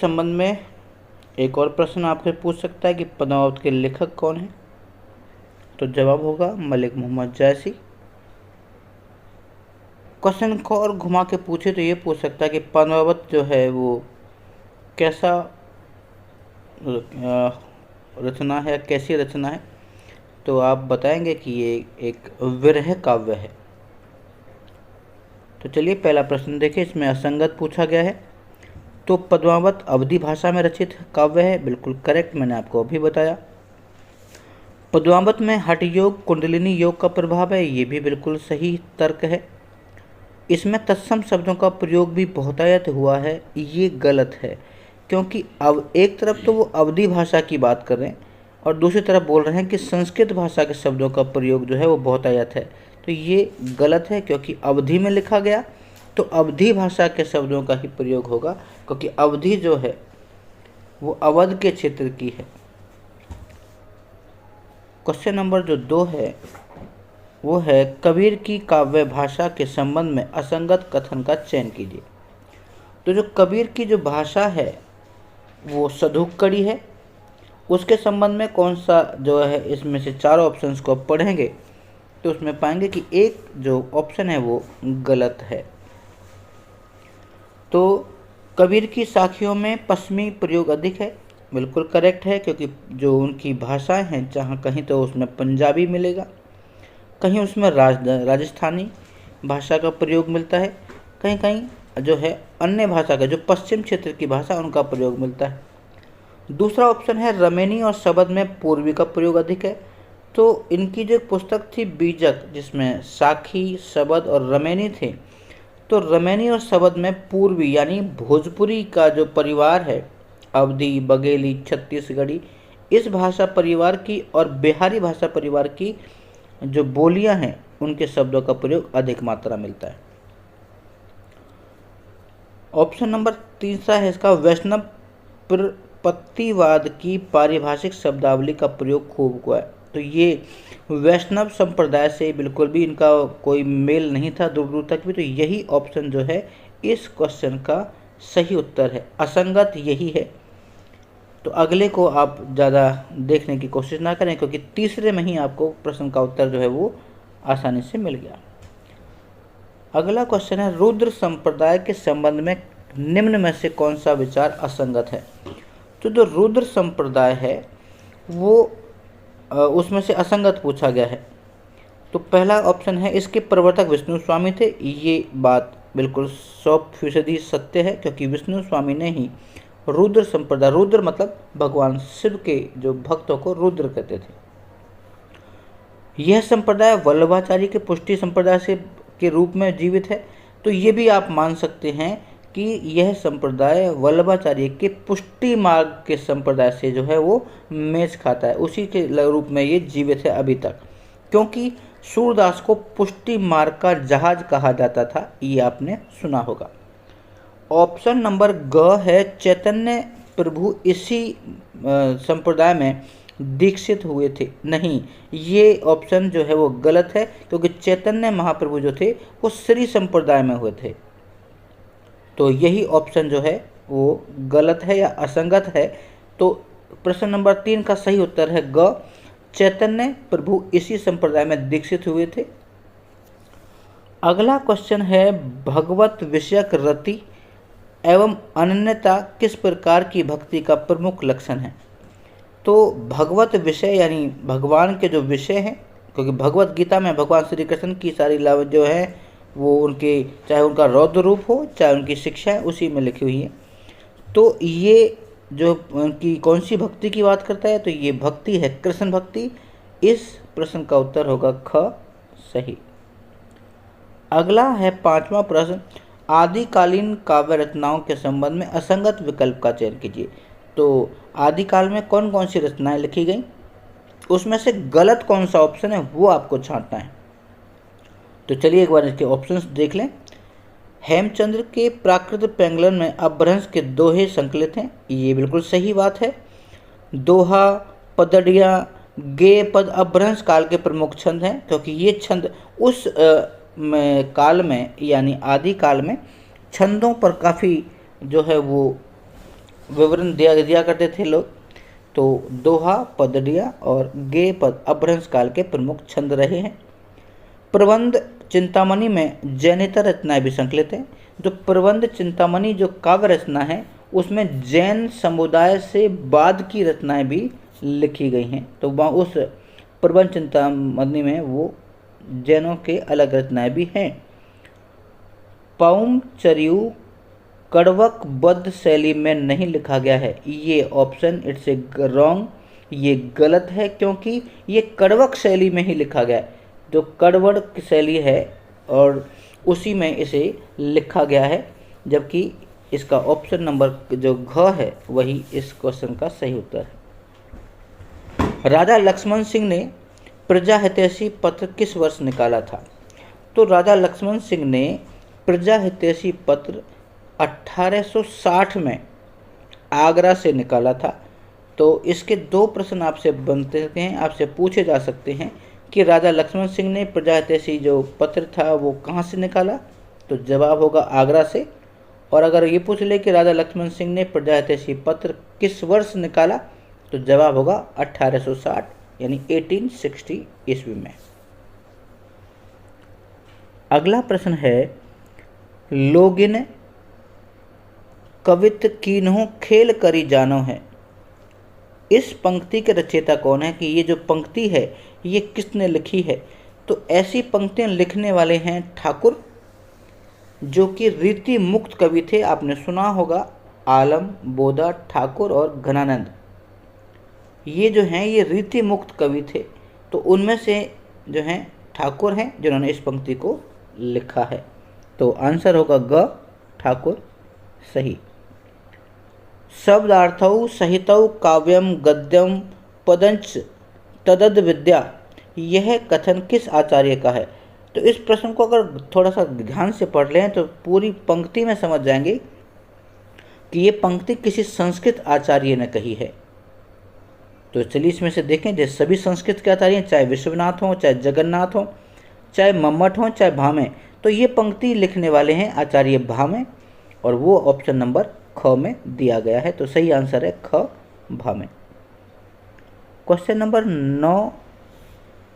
संबंध में एक और प्रश्न आपसे पूछ सकता है कि पद्मावत के लेखक कौन है। तो जवाब होगा मलिक मोहम्मद जैसी। क्वेश्चन को और घुमा के पूछे तो ये पूछ सकता है कि पद्मावत जो है वो कैसा रचना है, कैसी रचना है। तो आप बताएंगे कि ये एक विरह काव्य है। तो चलिए पहला प्रश्न देखिए, इसमें असंगत पूछा गया है। तो पद्मावत अवधी भाषा में रचित काव्य है, बिल्कुल करेक्ट, मैंने आपको अभी बताया। पद्मावत में हठ योग कुंडलिनी योग का प्रभाव है, ये भी बिल्कुल सही तर्क है। इसमें तत्सम शब्दों का प्रयोग भी बहुतायत हुआ है, ये गलत है, क्योंकि अब एक तरफ तो वो अवधी भाषा की बात कर रहे हैं और दूसरी तरफ बोल रहे हैं कि संस्कृत भाषा के शब्दों का प्रयोग जो है वो बहुतायत है। तो ये गलत है, क्योंकि अवधि में लिखा गया तो अवधी भाषा के शब्दों का ही प्रयोग होगा, क्योंकि अवधि जो है वो अवध के क्षेत्र की है। क्वेश्चन नंबर जो 2 है वो है कबीर की काव्य भाषा के संबंध में असंगत कथन का चयन कीजिए। तो जो कबीर की जो भाषा है वो सधुक्कड़ी है, उसके संबंध में कौन सा जो है, इसमें से 4 ऑप्शंस को आप पढ़ेंगे तो उसमें पाएंगे कि एक जो ऑप्शन है वो गलत है। तो कबीर की साखियों में पश्चिमी प्रयोग अधिक है, बिल्कुल करेक्ट है, क्योंकि जो उनकी भाषाएं हैं जहाँ कहीं तो उसमें पंजाबी मिलेगा, कहीं उसमें राजस्थानी भाषा का प्रयोग मिलता है, कहीं कहीं जो है अन्य भाषा का, जो पश्चिम क्षेत्र की भाषा उनका प्रयोग मिलता है। दूसरा ऑप्शन है रमेनी और शबद में पूर्वी का प्रयोग अधिक है। तो इनकी जो पुस्तक थी बीजक, जिसमें साखी, शबद और रमेनी थे, तो रमेनी और शबद में पूर्वी यानी भोजपुरी का जो परिवार है, अवधी, बघेली, छत्तीसगढ़ी, इस भाषा परिवार की और बिहारी भाषा परिवार की जो बोलियां हैं उनके शब्दों का प्रयोग अधिक मात्रा मिलता है। ऑप्शन नंबर 3 है इसका, वैष्णव प्रपत्तिवाद की पारिभाषिक शब्दावली का प्रयोग खूब हुआ है। तो ये वैष्णव संप्रदाय से बिल्कुल भी इनका कोई मेल नहीं था दूर दूर तक भी। तो यही ऑप्शन जो है इस क्वेश्चन का सही उत्तर है, असंगत यही है। तो अगले को आप ज़्यादा देखने की कोशिश ना करें, क्योंकि तीसरे में ही आपको प्रश्न का उत्तर जो है वो आसानी से मिल गया। अगला क्वेश्चन है, रुद्र संप्रदाय के संबंध में निम्न में से कौन सा विचार असंगत है। तो जो रुद्र संप्रदाय है वो उसमें से असंगत पूछा गया है। तो पहला ऑप्शन है, इसके प्रवर्तक विष्णु स्वामी थे, ये बात बिल्कुल 100% सत्य है, क्योंकि विष्णु स्वामी ने ही रुद्र संप्रदाय, रुद्र मतलब भगवान शिव के जो भक्तों को रुद्र कहते थे। यह संप्रदाय वल्लभाचार्य के पुष्टि संप्रदाय से के रूप में जीवित है। तो ये भी आप मान सकते हैं कि यह संप्रदाय वल्लभाचार्य के पुष्टि मार्ग के संप्रदाय से जो है वो मेच खाता है, उसी के रूप में ये जीवित है अभी तक, क्योंकि सूरदास को पुष्टि मार्ग का जहाज कहा जाता था, ये आपने सुना होगा। ऑप्शन नंबर ग है, चैतन्य प्रभु इसी संप्रदाय में दीक्षित हुए थे। नहीं, ये ऑप्शन जो है वो गलत है, क्योंकि चैतन्य महाप्रभु जो थे वो श्री संप्रदाय में हुए थे। तो यही ऑप्शन जो है वो गलत है या असंगत है। तो प्रश्न नंबर 3 का सही उत्तर है ग, चैतन्य प्रभु इसी संप्रदाय में दीक्षित हुए थे। अगला क्वेश्चन है, भगवत विषयक रति एवं अनन्यता किस प्रकार की भक्ति का प्रमुख लक्षण है। तो भगवत विषय यानी भगवान के जो विषय हैं, क्योंकि भगवत गीता में भगवान श्री कृष्ण की सारी लव जो है वो उनके, चाहे उनका रौद्र रूप हो चाहे उनकी शिक्षा है, उसी में लिखी हुई है। तो ये जो उनकी कौन सी भक्ति की बात करता है, तो ये भक्ति है कृष्ण भक्ति। इस प्रश्न का उत्तर होगा ख, सही। अगला है 5वां प्रश्न, आदिकालीन काव्य रचनाओं के संबंध में असंगत विकल्प का चयन कीजिए। तो आदिकाल में कौन कौन सी रचनाएं लिखी गई, उसमें से गलत कौन सा ऑप्शन है वो आपको छांटना है। तो चलिए एक बार इसके ऑप्शंस देख लें। हेमचंद्र के प्राकृत पैंगलन में अपभ्रंश के दोहे संकलित हैं, ये बिल्कुल सही बात है। दोहा, पदड़िया, गेय पद अपभ्रंश काल के प्रमुख छंद हैं, क्योंकि ये छंद उस काल में यानी आदि काल में छंदों पर काफ़ी जो है वो विवरण दिया करते थे लोग। तो दोहा, पदड़िया और गेय पद अपभ्रंश काल के प्रमुख छंद रहे हैं। प्रबंध चिंतामणि में जैनेतर रचनाएं भी संकलित हैं। जो प्रबंध चिंतामणि जो काव्य रचना है उसमें जैन समुदाय से बाद की रचनाएं भी लिखी गई हैं। तो वहाँ उस प्रबंध चिंतामणि में वो जैनों के अलग रचनाएं भी हैं। पौम चरियु कड़वक बद्ध शैली में नहीं लिखा गया है, ये ऑप्शन इट्स ए रॉन्ग, ये गलत है, क्योंकि ये कड़वक शैली में ही लिखा गया है। जो कड़वड़ की शैली है और उसी में इसे लिखा गया है, जबकि इसका ऑप्शन नंबर जो घ है वही इस क्वेश्चन का सही उत्तर है। राजा लक्ष्मण सिंह ने प्रजा हितैषी पत्र किस वर्ष निकाला था? तो राजा लक्ष्मण सिंह ने प्रजा हितैषी पत्र 1860 में आगरा से निकाला था। तो इसके दो प्रश्न आपसे बनते हैं, आपसे पूछे जा सकते हैं कि राजा लक्ष्मण सिंह ने प्रजा हितैषी जो पत्र था वो कहाँ से निकाला? तो जवाब होगा आगरा से। और अगर ये पूछ ले कि राजा लक्ष्मण सिंह ने प्रजा हितैषी पत्र किस वर्ष निकाला, तो जवाब होगा 1860 यानी 1860 ईस्वी में। अगला प्रश्न है, लोगिन कवित कीन्हु खेल करी जानो है। इस पंक्ति के रचयिता कौन है? कि ये जो पंक्ति है ये किसने लिखी है? तो ऐसी पंक्तियां लिखने वाले हैं ठाकुर, जो कि रीति मुक्त कवि थे। आपने सुना होगा आलम, बोधा, ठाकुर और घनानंद, ये जो हैं ये रीति मुक्त कवि थे। तो उनमें से जो हैं ठाकुर हैं जिन्होंने इस पंक्ति को लिखा है। तो आंसर होगा ग, ठाकुर सही। शब्दार्थौ सहितौ काव्यम गद्यम पदंच तदद विद्या, यह कथन किस आचार्य का है? तो इस प्रश्न को अगर थोड़ा सा ध्यान से पढ़ लें तो पूरी पंक्ति में समझ जाएंगे कि ये पंक्ति किसी संस्कृत आचार्य ने कही है। तो चलिए इसमें से देखें, जैसे सभी संस्कृत के आचार्य, चाहे विश्वनाथ हों, चाहे जगन्नाथ हों, चाहे मम्मट हों, चाहे भामे, तो ये पंक्ति लिखने वाले हैं आचार्य भामे, और वो ऑप्शन नंबर ख में दिया गया है। तो सही आंसर है ख, भामे। क्वेश्चन नंबर 9,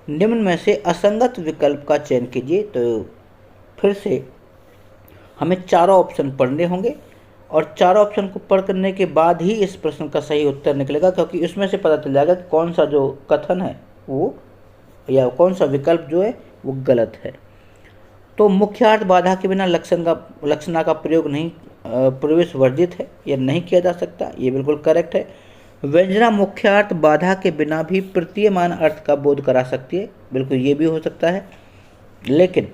निम्न में से असंगत विकल्प का चयन कीजिए। तो फिर से हमें चारों ऑप्शन पढ़ने होंगे और चारों ऑप्शन को पढ़ करने के बाद ही इस प्रश्न का सही उत्तर निकलेगा, क्योंकि इसमें से पता चल जाएगा कि कौन सा जो कथन है वो या कौन सा विकल्प जो है वो गलत है। तो मुख्यार्थ बाधा के बिना लक्षणा का प्रयोग नहीं, प्रवेश वर्जित है या नहीं किया जा सकता, ये बिल्कुल करेक्ट है। व्यंजना मुख्यार्थ बाधा के बिना भी प्रतीयमान अर्थ का बोध करा सकती है, बिल्कुल ये भी हो सकता है। लेकिन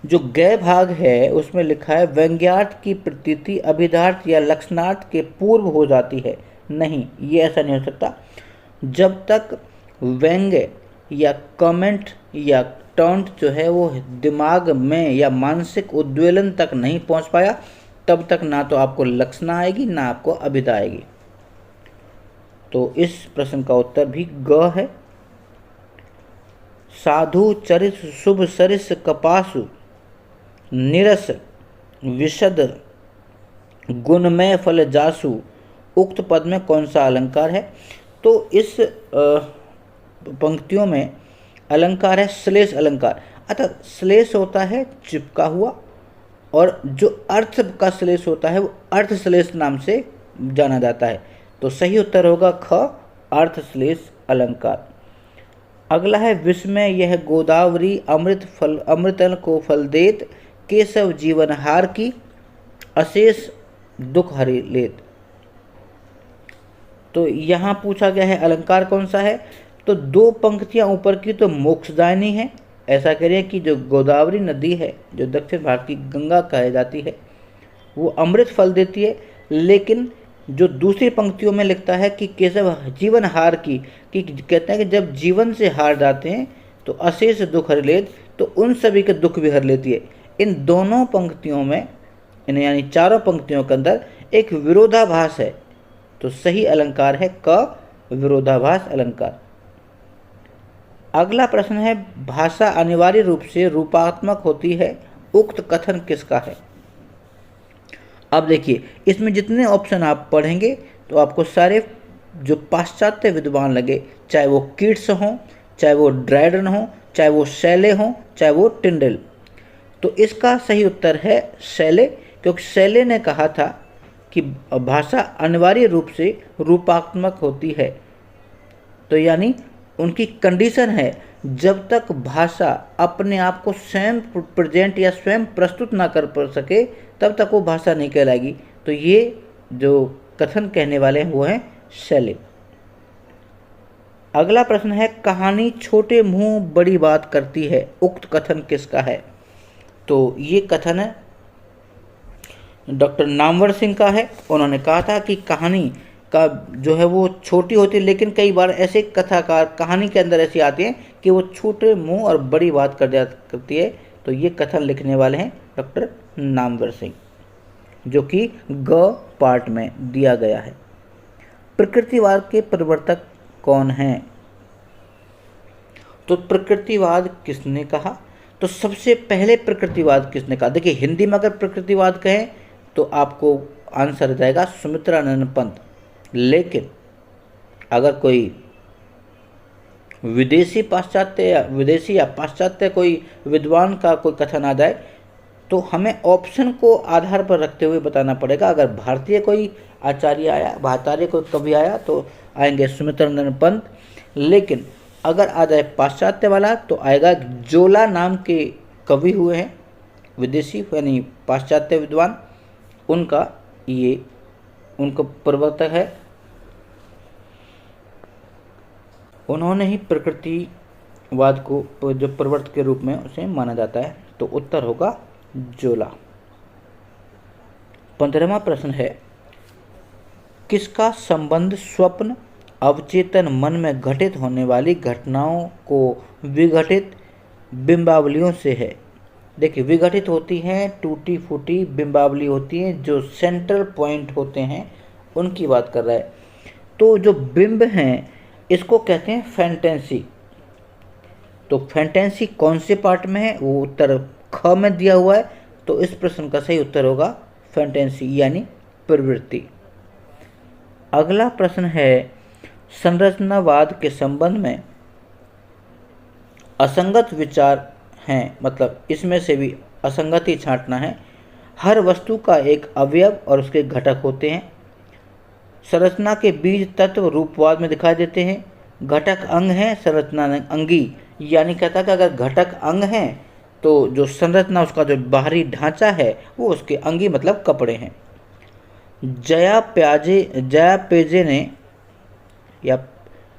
जो गय भाग है उसमें लिखा है व्यंग्यार्थ की प्रतीति अभिधार्थ या लक्षणार्थ के पूर्व हो जाती है। नहीं, ये ऐसा नहीं हो सकता। जब तक व्यंग्य या कमेंट या टॉन्ट जो है वो दिमाग में या मानसिक उद्वेलन तक नहीं पहुंच पाया, तब तक ना तो आपको लक्षणा आएगी ना आपको अभिधा आएगी। तो इस प्रश्न का उत्तर भी ग है। साधु चरित शुभ सरिस कपासु निरस विशद गुणमय फल जासु, उक्त पद में कौन सा अलंकार है? तो इस पंक्तियों में अलंकार है श्लेष अलंकार। अतः श्लेष होता है चिपका हुआ, और जो अर्थ का श्लेष होता है वो अर्थ श्लेष नाम से जाना जाता है। तो सही उत्तर होगा ख, अर्थ श्लेष अलंकार। अगला है, विस्मय यह गोदावरी अमृतन को फल देत, केशव जीवनहार की अशेष दुख हरि लेत। तो यहाँ पूछा गया है अलंकार कौन सा है? तो दो पंक्तियाँ ऊपर की तो मोक्षदायिनी है। ऐसा करिए कि जो गोदावरी नदी है, जो दक्षिण भारत की गंगा कही जाती है, वो अमृत फल देती है। लेकिन जो दूसरी पंक्तियों में लिखता है कि केशव जीवन हार की, कि कहते हैं कि जब जीवन से हार जाते हैं तो अशेष दुख हर लेत, तो उन सभी के दुख भी हर लेती है। इन दोनों पंक्तियों में, यानी चारों पंक्तियों के अंदर एक विरोधाभास है। तो सही अलंकार है क, विरोधाभास अलंकार। अगला प्रश्न है, भाषा अनिवार्य रूप से रूपात्मक होती है, उक्त कथन किसका है? अब देखिए, इसमें जितने ऑप्शन आप पढ़ेंगे तो आपको सारे जो पाश्चात्य विद्वान लगे, चाहे वो कीट्स हों, चाहे वो ड्राइडन हों, चाहे वो शैले हों, चाहे वो टिंडल, तो इसका सही उत्तर है शैले, क्योंकि शैले ने कहा था कि भाषा अनिवार्य रूप से रूपात्मक होती है। तो यानी उनकी कंडीशन है, जब तक भाषा अपने आप को स्वयं प्रेजेंट या स्वयं प्रस्तुत ना कर सके तब तक वो भाषा नहीं कहलाएगी। तो ये जो कथन कहने वाले हैं वो हैं शैले। अगला प्रश्न है, कहानी छोटे मुंह बड़ी बात करती है, उक्त कथन किसका है? तो ये कथन है डॉक्टर नामवर सिंह का है। उन्होंने कहा था कि कहानी का जो है वो छोटी होती है, लेकिन कई बार ऐसे कथाकार कहानी के अंदर ऐसी आती हैं कि वो छोटे मुंह और बड़ी बात करती है। तो ये कथन लिखने वाले हैं डॉक्टर नामवर सिंह, जो कि ग पार्ट में दिया गया है। प्रकृतिवाद के प्रवर्तक कौन हैं? तो प्रकृतिवाद किसने कहा? तो सबसे पहले प्रकृतिवाद किसने कहा? देखिए, हिंदी में अगर प्रकृतिवाद कहें तो आपको आंसर जाएगा सुमित्रानंद पंत। लेकिन अगर कोई विदेशी या पाश्चात्य कोई विद्वान का कोई कथन आ जाए तो हमें ऑप्शन को आधार पर रखते हुए बताना पड़ेगा। अगर भारतीय कोई आचार्य आया, भारतीय कोई कवि आया तो आएंगे सुमित्रानंद पंत। लेकिन अगर आ जाए पाश्चात्य वाला तो आएगा जोला नाम के कवि हुए हैं विदेशी यानी पाश्चात्य विद्वान, उनका प्रवर्तक है। उन्होंने ही प्रकृतिवाद को जो प्रवर्तक के रूप में उसे माना जाता है। तो उत्तर होगा जोला। 15वां प्रश्न है, किसका संबंध स्वप्न अवचेतन मन में घटित होने वाली घटनाओं को विघटित बिंबावलियों से है? देखिए, विघटित होती हैं, टूटी फूटी बिंबावली होती हैं, जो सेंट्रल पॉइंट होते हैं उनकी बात कर रहा है। तो जो बिंब हैं इसको कहते हैं फैंटेसी। तो फैंटेसी कौन से पार्ट में है? वो उत्तर ख में दिया हुआ है। तो इस प्रश्न का सही उत्तर होगा फैंटेसी यानी प्रवृत्ति। अगला प्रश्न है, संरचनावाद के संबंध में असंगत विचार हैं, मतलब इसमें से भी असंगति छांटना है। हर वस्तु का एक अवयव और उसके घटक होते हैं। संरचना के बीज तत्व रूपवाद में दिखाई देते हैं। घटक अंग हैं, संरचना अंगी, यानी कहता है कि अगर घटक अंग हैं तो जो संरचना उसका जो बाहरी ढांचा है वो उसके अंगी मतलब कपड़े हैं। जया पेजे ने या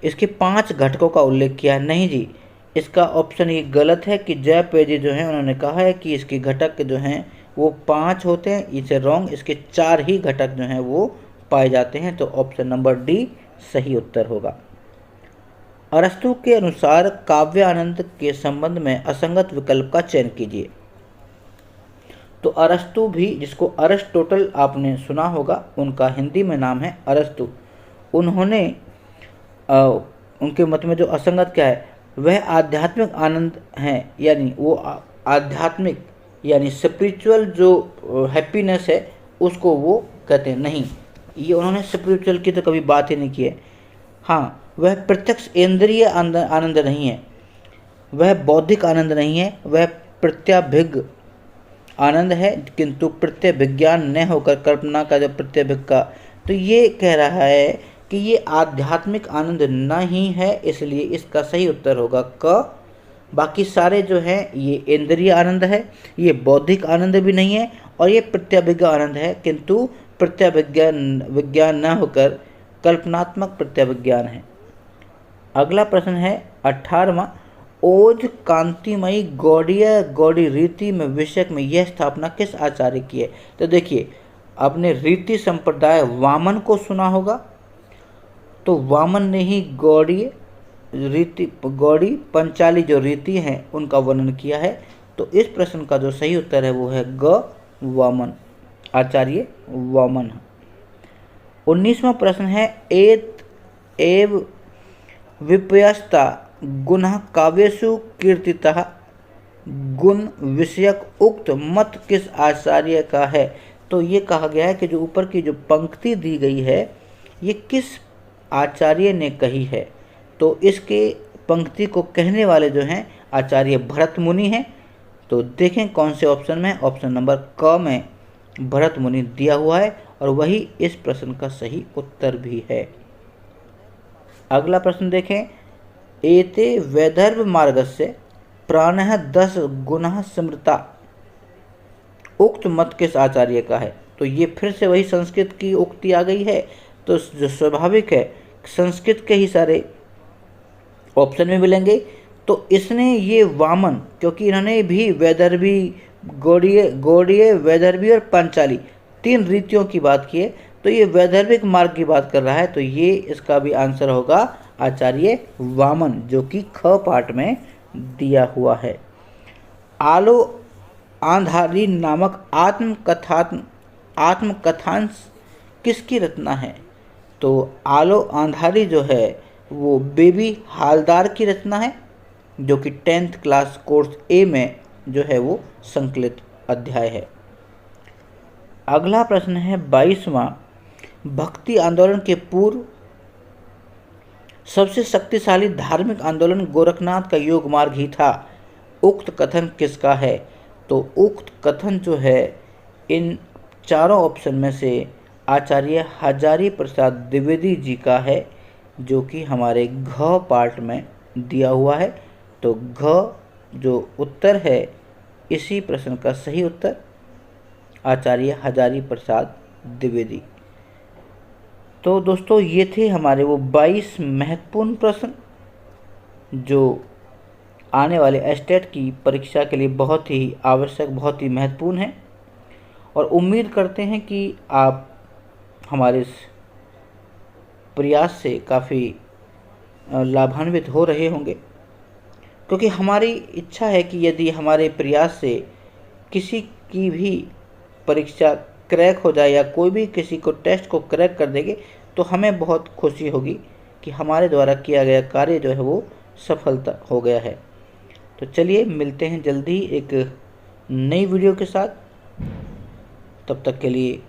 इसके 5 घटकों का उल्लेख किया। नहीं जी, इसका ऑप्शन ये गलत है कि जया पेजे जो हैं उन्होंने कहा है कि इसके घटक जो हैं वो 5 होते हैं। इसे रॉन्ग, इसके 4 ही घटक जो हैं वो पाए जाते हैं। तो ऑप्शन नंबर डी सही उत्तर होगा। अरस्तु के अनुसार काव्य आनंद के संबंध में असंगत विकल्प का चयन कीजिए। तो अरस्तु भी, जिसको अरिस्टोटल आपने सुना होगा, उनका हिंदी में नाम है अरस्तु। उन्होंने उनके मत में जो असंगत क्या है वह आध्यात्मिक आनंद है, यानी वो आध्यात्मिक यानी स्पिरिचुअल जो हैप्पीनेस है उसको वो कहते हैं। नहीं, ये उन्होंने स्पिरिचुअल की तो कभी बात ही नहीं की है। हाँ, वह प्रत्यक्ष इंद्रिय आनंद नहीं है, वह बौद्धिक आनंद नहीं है, वह प्रत्यभिज्ञ आनंद है, किंतु प्रत्यभिज्ञान न होकर कल्पना का जो प्रत्यभिज्ञ का, तो ये कह रहा है कि ये आध्यात्मिक आनंद नहीं है, इसलिए इसका सही उत्तर होगा क। बाकी सारे जो हैं ये इंद्रिय आनंद है, ये बौद्धिक आनंद भी नहीं है और ये प्रत्यभिज्ञ आनंद है, किंतु प्रत्यभिज्ञान न होकर कल्पनात्मक प्रत्यभिज्ञान है। अगला प्रश्न है 18वां, ओज कांतिमयी गौड़ी रीति में विषयक में यह स्थापना किस आचार्य की है? तो देखिए, आपने रीति संप्रदाय वामन को सुना होगा, तो वामन ने ही गौड़ी पंचाली जो रीति हैं उनका वर्णन किया है। तो इस प्रश्न का जो सही उत्तर है वो है ग वामन, आचार्य वामन। 19वां प्रश्न है, एत एव विपयस्ता गुणः काव्येषु कीर्तितः गुण विषयक उक्त मत किस आचार्य का है? तो ये कहा गया है कि जो ऊपर की जो पंक्ति दी गई है ये किस आचार्य ने कही है। तो इसके पंक्ति को कहने वाले जो हैं आचार्य भरत मुनि हैं। तो देखें कौन से ऑप्शन में, ऑप्शन नंबर क में भरत मुनि दिया हुआ है और वही इस प्रश्न का सही उत्तर भी है। अगला प्रश्न देखें, एते वैदर्भ मार्गस्य प्राणः 10 गुणः स्मृता, उक्त मत किस आचार्य का है। तो ये फिर से वही संस्कृत की उक्ति आ गई है। तो जो स्वाभाविक है संस्कृत के ही सारे ऑप्शन में मिलेंगे। तो इसने ये वामन, क्योंकि इन्होंने भी वैदर्भी, गौड़ीय, वैदर्भी और पांचाली 3 रीतियों की बात की है, तो ये वैदर्भिक मार्ग की बात कर रहा है। तो ये इसका भी आंसर होगा आचार्य वामन, जो कि ख पाठ में दिया हुआ है। आलो आंधारी नामक आत्मकथांश किसकी रचना है। तो आलो आंधारी जो है वो बेबी हालदार की रचना है, जो कि 10th क्लास कोर्स ए में जो है वो संकलित अध्याय है। अगला प्रश्न है 22वां, भक्ति आंदोलन के पूर्व सबसे शक्तिशाली धार्मिक आंदोलन गोरखनाथ का योग मार्ग ही था, उक्त कथन किसका है। तो उक्त कथन जो है इन चारों ऑप्शन में से आचार्य हजारी प्रसाद द्विवेदी जी का है, जो कि हमारे घ पार्ट में दिया हुआ है। तो घ जो उत्तर है इसी प्रश्न का सही उत्तर आचार्य हजारी प्रसाद द्विवेदी। तो दोस्तों ये थे हमारे वो 22 महत्वपूर्ण प्रश्न जो आने वाले एस्टेट की परीक्षा के लिए बहुत ही आवश्यक, बहुत ही महत्वपूर्ण है। और उम्मीद करते हैं कि आप हमारे इस प्रयास से काफ़ी लाभान्वित हो रहे होंगे, क्योंकि हमारी इच्छा है कि यदि हमारे प्रयास से किसी की भी परीक्षा क्रैक हो जाए या कोई भी किसी को टेस्ट को क्रैक कर देंगे तो हमें बहुत खुशी होगी कि हमारे द्वारा किया गया कार्य जो है वो सफलता हो गया है। तो चलिए मिलते हैं जल्दी एक नई वीडियो के साथ, तब तक के लिए